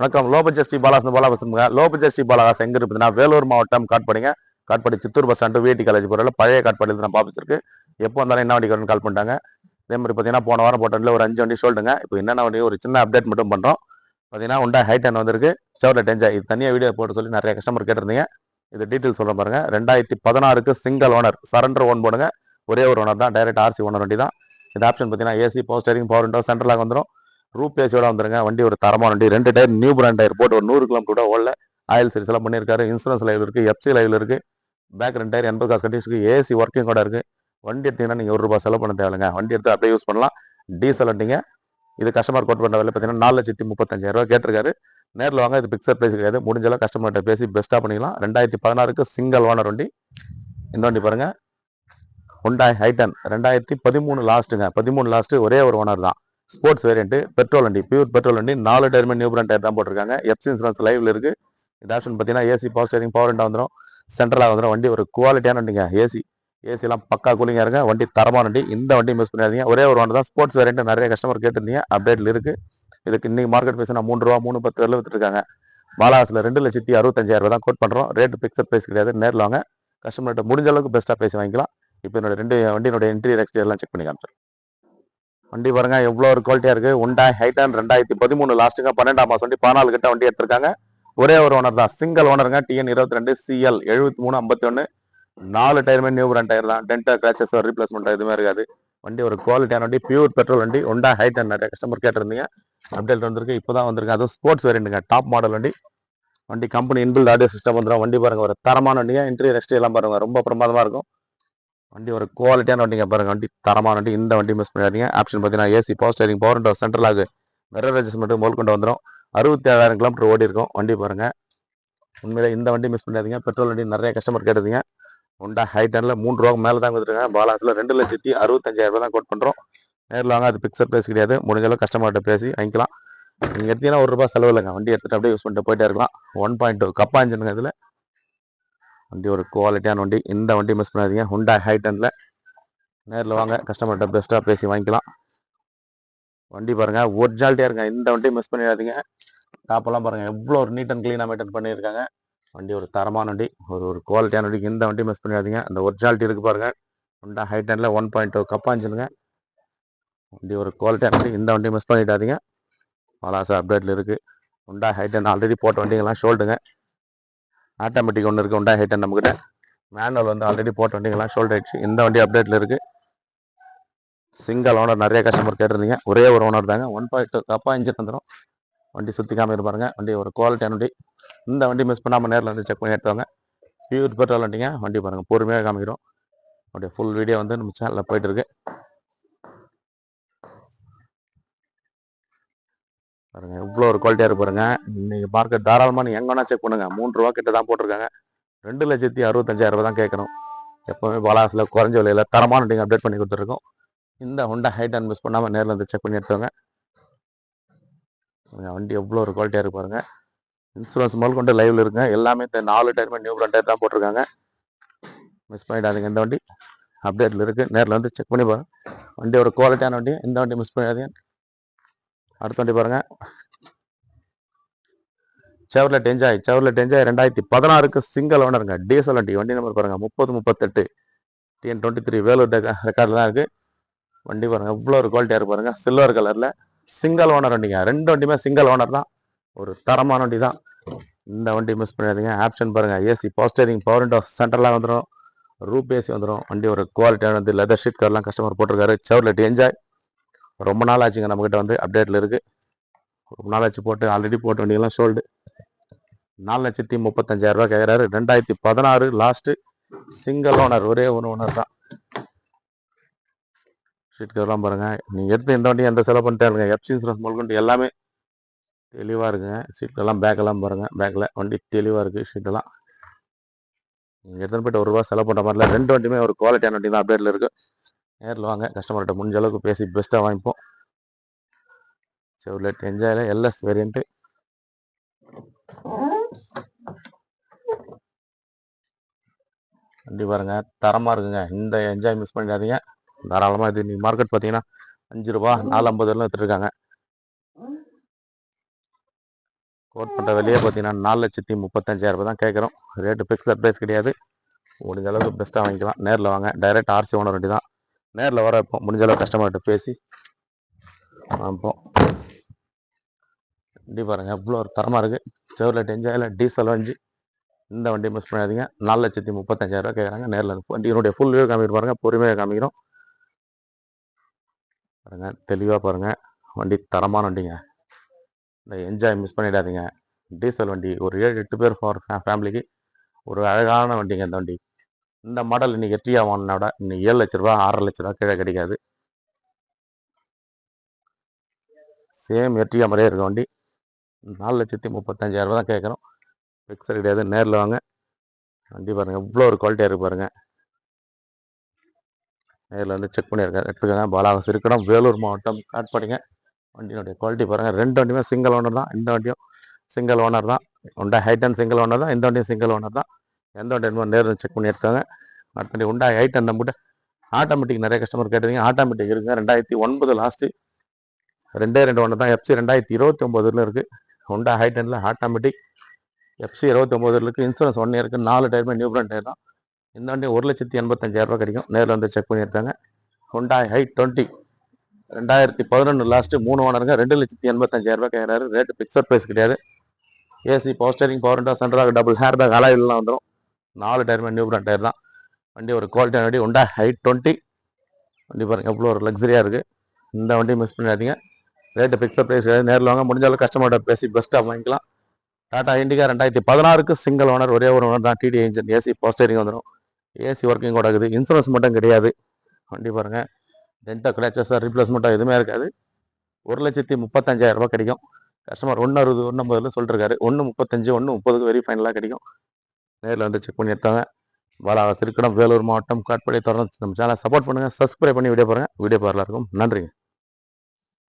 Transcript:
வணக்கம். Low budget Sri Balas Bala பேசுங்க. Low budget Sri Balas எங்க இருக்குதுன்னா வேலூர் மாவட்டம் காட்பாடிங்க. Katpadi Chittoor bus stand VIT college போகிற பழைய காட்பாடியில் நான் ஆஃபீஸ் இருக்கு. எப்போ வந்தாலும் என்ன வண்டி கால் பண்ணிட்டாங்க. அதே மாதிரி பார்த்தீங்கன்னா போன வாரம் போட்டதில் ஒரு 5 வண்டி சொல்லுங்க. இப்போ என்னென்ன வண்டி ஒரு சின்ன அப்டேட் மட்டும் பண்ணுறோம். பார்த்தீங்கன்னா Honda Hi10 வந்திருக்கு. Chevrolet Enjoy இது தனியாக வீடியோ போட்டு சொல்லி நிறைய கஸ்டமர் கேட்டிருந்தீங்க. இது டீட்டெயில் சொல்கிறேன் பாருங்க. 2016க்கு சிங்கிள் ஓனர் சரண்டர் ஓன் போடுங்க. ஒரே ஒரு ஓனர் தான், டைரக்ட் ஆர்சி ஓனர் வண்டி தான். இந்த ஆப்ஷன் பார்த்தீங்கன்னா AC, power steering, power window, சென்ட்ரலாக வந்துடும். ரூப் ஏசியோட வந்துருங்க. வண்டி ஒரு தரமான வண்டி. 2 டயர் நியூ பிராண்ட் டயர் போட்டு ஒரு 100 கிலோமீட்டர் கூட ஓடல. ஆயில் சர்வீஸ் எல்லாம் பண்ணியிருக்காரு. இன்சூரன்ஸ் லைவ் இருக்கு, எஃப்சி லைவ்ல இருக்கு. பேக் 2 டயர் 80 காசு கட்டி ஏசி ஒர்க்கிங் கூட இருக்கு. வண்டி எடுத்தீங்கன்னா நீங்க ₹1 செலவு பண்ண தேவையில்லைங்க. வண்டி எடுத்து அப்படியே யூஸ் பண்ணலாம். டீசல் வண்டிங்க. இது கஸ்டமர் கோட் பண்ண வேலை பார்த்தீங்கன்னா 4,35,000 கேட்டிருக்காரு. நேரில் வாங்க. இது பிக்சர் பிரைஸ் கிடையாது. முடிஞ்ச அளவு கஸ்டமர்கிட்ட பேசி பெஸ்ட்டாக பண்ணிக்கலாம். 2016க்கு சிங்கிள் ஓனர் வண்டி. இந்த வண்டி பாருங்க, Honda Hi10 2013 லாஸ்ட்டுங்க. 13 லாஸ்ட், ஒரே ஒரு ஓனர் தான். ஸ்போர்ட்ஸ் வேரியன்ட், பெட்ரோல் வண்டி, பியூர் பெட்ரோல் வண்டி. 4 டயருமே நியூ பிராண்ட் டயர் தான் போட்டிருக்காங்க. எஃப்சி இன்சூரன்ஸ் லைவ்ல இருக்கு. இந்த ஆப்ஷன் பார்த்தீங்கன்னா AC, power steering, power window வந்துடும். சென்ட்ரலாக வந்துடும். வண்டி ஒரு குவாலிட்டியான வண்டிங்க. ஏசிலாம் பக்கா கூலிங்காக இருங்க. வண்டி தரமான வண்டி. இந்த வண்டி மிஸ் பண்ணிடாதீங்க. ஒரே ஒரு ஓனர் தான். ஸ்போர்ட்ஸ் வேரியன்ட் நிறைய கஸ்டமர் கேட்டிருந்தீங்க. அப்டேட்ல இருக்கு. இதுக்கு இன்னைக்கு மார்க்கெட் பேசினா ₹3 310 வித்துருக்காங்க. பாலாசில் 2,65,000 தான் கோட் பண்ணுறோம். ரேட்டு பிக்சர் பிரைஸ் கிடையாது. நேரில் வாங்க. கஸ்டமர்கிட்ட முடிஞ்ச அளவுக்கு பெஸ்ட்டாக பேசி வாங்கிக்கலாம். இப்போ என்னோட 2 வண்டியினுடைய இன்டீரியர் எக்ஸ்டீரியர்லாம் செக் பண்ணி காமிச்சிடும். வண்டி பாருங்க எவ்வளோ ஒரு குவாலிட்டியா இருக்கு. Honda Hi10 2013 லாஸ்ட்டுங்க. 12ஆம் மாசம் வண்டி 14 கிட்ட வண்டி எடுத்திருக்காங்க. ஒரே ஒரு ஓனர் தான். சிங்கிள் ஓனருங்க. TN 22 CL 7351. 4 டயருமே நியூ பிராண்ட் டயர் தான். டென்டர் கிராச்சஸ் ரீப்ளேஸ்மெண்ட் எதுவுமே இருக்காது. வண்டி ஒரு குவாலிட்டியான வண்டி, பியூர் பெட்ரோல் வண்டி. Honda Hi10 நிறைய கஸ்டமர் கேட்டிருந்தீங்க. அப்டேட் வந்திருக்கு. இப்போதான் வந்திருக்கு. அதுவும் ஸ்போர்ட்ஸ் வேரியன்ட்டுங்க. டாப் மாடல் வண்டி. வண்டி கம்பெனி இன்பில்ட் ஆடியோ சிஸ்டம் வந்துடும். வண்டி பாருங்க ஒரு தரமான வண்டிங்க. இன்டீரியர் எக்ஸ்டீரியர் எல்லாம் பாருங்க ரொம்ப பிரமாதமா இருக்கும். வண்டி ஒரு குவாலிட்டியான வண்டிங்க பாருங்க. வண்டி தரமான வண்டி. இந்த வண்டி மிஸ் பண்ணிடாதீங்க. ஆப்ஷன் பார்த்தீங்கன்னா AC, power steering, power window, சென்ட்ரலாக மிரர் அட்ஜஸ்ட்மெண்ட் முதல் கொண்டு வந்துடும். 67,000 கிலோமீட்டர் ஓடி இருக்கும். வண்டி பாருங்க. உண்மையிலே இந்த வண்டி மிஸ் பண்ணிடாதீங்க. பெட்ரோல் வண்டி நிறைய கஸ்டமர் கேட்டதுங்க. Honda Hi10ல ₹3 மேலே தான் கொடுத்துருக்காங்க. பாலாஸில் 2,65,000 தான் கோட் பண்ணுறோம். நேரில் வாங்க. அது பிக்சர் பிரைஸ் கிடையாது. முடிஞ்ச அளவு கஸ்டமர்கிட்ட பேசி வாங்கிக்கலாம். நீங்கள் எடுத்தீங்கன்னா ₹1 செலவு இல்லைங்க. வண்டி எடுத்துட்டு அப்படியே யூஸ் பண்ணிட்டு போயிட்டே இருக்கலாம். 1.2 கப்பா இன்ஜினுங்க இதில். வண்டி ஒரு குவாலிட்டியான வண்டி. இந்த வண்டி மிஸ் பண்ணாதீங்க. Honda Hi10ல நேரில் வாங்க. கஸ்டமர்கிட்ட பெஸ்ட்டாக பேசி வாங்கிக்கலாம். வண்டி பாருங்க ஒரிஜினாலிட்டியாக இருங்க. இந்த வண்டி மிஸ் பண்ணிடாதீங்க. டாப்பெல்லாம் பாருங்க எவ்வளோ ஒரு நீட் அண்ட் க்ளீனாக மெயின்டைன் பண்ணியிருக்காங்க. வண்டி ஒரு தரமான வண்டி, ஒரு குவாலிட்டியான வண்டி. இந்த வண்டி மிஸ் பண்ணிடாதீங்க. அந்த ஒரிஜினாலிட்டி இருக்கு பாருங்க. Honda Hi10ல 1.2 கப்பா இன்ஜினுங்க. வண்டி ஒரு குவாலிட்டியான வண்டி. இந்த வண்டி மிஸ் பண்ணிடாதீங்க. பலாசா அப்டேட்ல இருக்கு. Honda Hi10 ஆல்ரெடி போட்ட வண்டிங்கெல்லாம் ஷோல்டுங்க. ஆட்டோமேட்டிக் ஒன்று இருக்கு Honda Hi10 நம்மகிட்ட. மேனுவல் வந்து ஆல்ரெடி போட்ட வண்டிங்கெல்லாம் ஷோல்ட் ஆயிடுச்சு. இந்த வண்டி அப்டேட்ல இருக்கு. சிங்கிள் ஓனர் நிறைய கஸ்டமர் கேட்டிருந்தீங்க. ஒரே ஒரு ஓனர் தாங்க. 1.2 கப்பா இன்ஜின் வந்துடும். வண்டி சுற்றி காமிட்டு பாருங்க. வண்டி ஒரு குவாலிட்டியான வண்டி. இந்த வண்டி மிஸ் பண்ணாமல் நேரில் வந்து செக் பண்ணி எடுத்துவாங்க. பியூர் பெட்ரோல் வண்டிங்க. வண்டி பாருங்க பொறுமையாக காமிக்கிறோம். அப்படியே ஃபுல் வீடியோ வந்து நம்ம சேனலில் போயிட்டு இருக்கு பாருங்க. எவ்வளோ ஒரு குவாலிட்டியாக இருக்கு பாருங்க. இன்னைக்கு மார்க்கெட் தாராளமாக நீங்கள் எங்கன்னா செக் பண்ணுங்க. ₹3 கிட்ட தான் போட்டிருக்காங்க. 2,65,000 தான் கேட்கணும். எப்போவுமே பாலாஸில் குறைஞ்ச விலையில் தரமான வண்டிங்க அப்டேட் பண்ணி கொடுத்துருக்கோம். இந்த Honda Hi10 மிஸ் பண்ணாமல் நேரில் வந்து செக் பண்ணி எடுத்துவாங்க. வண்டி எவ்வளோ ஒரு குவாலிட்டியாக இருக்கு பாருங்க. இன்சூரன்ஸ் முதல் கொண்டு லைவ்ல இருக்குங்க. எல்லாமே 4 டயருமே நியூ பிராண்ட் டயர் தான் போட்டிருக்காங்க. மிஸ் பண்ணிடாதீங்க. இந்த வண்டி அப்டேட்ல இருக்கு. நேரில் வந்து செக் பண்ணி பாருங்க. வண்டி ஒரு குவாலிட்டியான வண்டி. இந்த வண்டி மிஸ் பண்ணிடாதீங்க. அடுத்த வண்டி பாருங்க, Chevrolet Enjoy 2016க்கு சிங்கிள் ஓனருங்க. டீசல் வண்டி. வண்டி நம்பர் பாருங்க 3038 TN 23 வேலூர் ரெக்கார்டில் தான் இருக்கு. வண்டி பாருங்க எவ்வளோ ஒரு குவாலிட்டியாக இருக்கு பாருங்க. சில்வர் கலர்ல சிங்கிள் ஓனர் வண்டிங்க. 2 வண்டியுமே சிங்கிள் ஓனர் தான். ஒரு தரமான வண்டி தான். இந்த வண்டி மிஸ் பண்ணிடாதீங்க. ஆப்ஷன் பாருங்க AC, power steering, power window, சென்ட்ரலாக வந்துடும். ரூப் ஏசி வந்துடும். வண்டி ஒரு குவாலிட்டியான வந்து லெதர் ஷீட் கவர்லாம் கஸ்டமர் போட்டிருக்காரு. Chevrolet Enjoy ரொம்ப நாள் ஆச்சுங்க நம்மகிட்ட வந்து அப்டேட்ல இருக்கு. ரொம்ப நாள் ஆச்சு போட்டு. ஆல்ரெடி போட்ட வண்டியெல்லாம் ஷோல்டு. 4,35,000 கேட்குறாரு. 2016 லாஸ்ட் சிங்கிள் ஓனர். ஒரே ஒரு ஓனர் தான். ஷீட் கவர்லாம் பாருங்க. நீங்க எடுத்து இந்த வண்டி எந்த செலவு பண்ணிட்டே இருங்க. எஃப்சி இன்சூரன்ஸ் முதல்கொண்டு எல்லாமே தெளிவாக இருக்குங்க. சீட்டெல்லாம் பேக்கெல்லாம் பாருங்க. பேக்கில் வண்டி தெளிவாக இருக்குது. ஷீட்டெல்லாம் நீங்கள் எடுத்துன்னு போய்ட்டு ₹1 செலவு பண்ணுற மாதிரில 2 வண்டியுமே ஒரு குவாலிட்டியான வண்டி தான் அப்டேட்டில் இருக்குது. நேரில் வாங்க. கஸ்டமர்கிட்ட முடிஞ்ச அளவுக்கு பேசி பெஸ்ட்டாக வாங்கிப்போம். Chevrolet Enjoyல LS variant. வண்டி பாருங்க தரமாக இருக்குங்க. இந்த என்ஜாய் மிஸ் பண்ணிடாதீங்க. தாராளமாக இது நீங்கள் மார்க்கெட் பார்த்தீங்கன்னா ₹5 4,50 வித்துருக்காங்க. கோட் பண்ணுற வெளியே பார்த்தீங்கன்னா 4,35,000 தான் கேட்குறோம். ரேட்டு ஃபிக்ஸட் ப்ரைஸ் கிடையாது. முடிஞ்ச அளவுக்கு பெஸ்ட்டாக வாங்கிக்கலாம். நேரில் வாங்க. டைரெக்ட் ஆர்சி ஓனர் வண்டி தான். நேரில் வர இப்போ முடிஞ்ச அளவுக்கு கஸ்டமர்கிட்ட பேசி வாங்கிப்போம். வண்டி பாருங்கள் எவ்வளோ ஒரு தரமாக இருக்குது. செவர்லெட் என்ஜாயில் டீசல் வண்டி. இந்த வண்டி மிஸ் பண்ணாதீங்க. 4,35,000 கேட்குறாங்க. நேரில் வண்டியினுடைய ஃபுல் வியூ காமிக்கிட்டு பாருங்கள். பொறுமையாக காமிக்கிறோம் பாருங்கள். தெளிவாக பாருங்கள். வண்டி தரமான வண்டிங்க. இந்த என்ஜாய் மிஸ் பண்ணிடாதீங்க. டீசல் வண்டி ஒரு 7-8 பேர் ஃபார் ஃபேமிலிக்கு ஒரு அழகான வண்டிங்க இந்த வண்டி. இந்த மாடல் இன்னைக்கு எட்டியா வாங்கினா விட இன்னைக்கு 7 லட்ச ரூபா 6 லட்ச ரூபா கீழே கிடைக்காது. சேம் எட்டியா மாதிரியே இருக்க வண்டி. 4,35,000 தான் கேட்குறோம். ஃபிக்ஸட் கிடையாது. நேரில் வாங்க. வண்டி பாருங்கள் எவ்வளோ ஒரு குவாலிட்டியாக இருக்கு பாருங்கள். நேரில் வந்து செக் பண்ணியிருக்காரு. எடுத்துக்கோங்க. பாலாவாசி இருக்கணும், வேலூர் மாவட்டம் காட்பாடிங்க. வண்டியினுடைய குவாலிட்டி பாருங்கள். 2 வண்டியுமே சிங்கிள் ஓனர் தான். இந்த வண்டியும் சிங்கிள் ஓனர் தான். உண்டா ஹைட்டன் சிங்கிள் ஓனர் தான். இந்த வண்டியும் சிங்கிள் ஓனர் தான். எந்த வண்டி நேரில் செக் பண்ணி எடுத்தாங்க. அடுத்த உண்டா ஹைட்டன் நம்மகிட்ட ஆட்டோமேட்டிக் நிறைய கஸ்டமர் கேட்டீங்க. ஆட்டோமேட்டிக் இருக்குங்க. 2009 லாஸ்ட்டு 2 ஒன்று தான். FC 2029 இருக்குது. உண்டா ஹைட்டனில் ஆட்டோமேட்டிக் FC 29 இருக்குது. இன்சூரன்ஸ் 1 இயருக்கு. 4 டயருமே நியூ பிராண்ட் டயர் தான். இந்த வண்டி 1,85,000 கிடைக்கும். நேரில் வந்து செக் பண்ணி எடுத்தாங்க. ஹுண்டா i20 2011 லாஸ்ட்டு 3 ஓனருங்க. 2,85,000 கேட்குறாரு. ரேட்டு ஃபிக்ஸட் ப்ரைஸ் கிடையாது. AC power steering power window சென்ட்ராக டபுள் ஹேர் பேக் அலாயிலாம் வந்துடும். 4 டயருமே நியூ பிராண்ட் டயர் தான். வண்டி ஒரு குவாலிட்டியான வண்டி. ஹுண்டா i20 வண்டி பாருங்கள் எவ்வளோ ஒரு லக்ஸரியாக இருக்குது. இந்த வண்டி மிஸ் பண்ணிடாதீங்க. ரேட்டு ஃபிக்ஸட் ப்ரைஸ் கிடையாது. நேரில் வாங்க. முடிஞ்சாலும் கஸ்டமர்கிட்ட பேசி பெஸ்ட்டாக வாங்கிக்கலாம். டாடா இண்டிகா 2016க்கு சிங்கிள் ஓனர். ஒரே ஒரு ஓனர் தான். DD engine. AC power steering வந்துடும். ஏசி ஒர்க்கிங் கூட இருக்குது. இன்சூரன்ஸ் மட்டும் கிடையாது. வண்டி பாருங்கள் டென்ட்டோ கிராச்சஸாக ரீப்ளேஸ்மெண்ட்டாக எதுவுமே இருக்காது. 1,35,000 கிடைக்கும். கஸ்டமர் 1,60 1,50 சொல்லிருக்காரு. 1,35 1,30 வெரி ஃபைனலாக கிடைக்கும். நேரில் வந்து செக் பண்ணி எடுத்தாங்க. பாலாவாசி இருக்கணும், வேலூர் மாவட்டம் காட்பாடி. தொடர்ந்து நம்ம சேனலை சப்போர்ட் பண்ணுங்கள். சப்ஸ்கிரைப் பண்ணி வீடியோ பாருங்கள். வீடியோ பார்க்கலாம் இருக்கும். நன்றிங்க.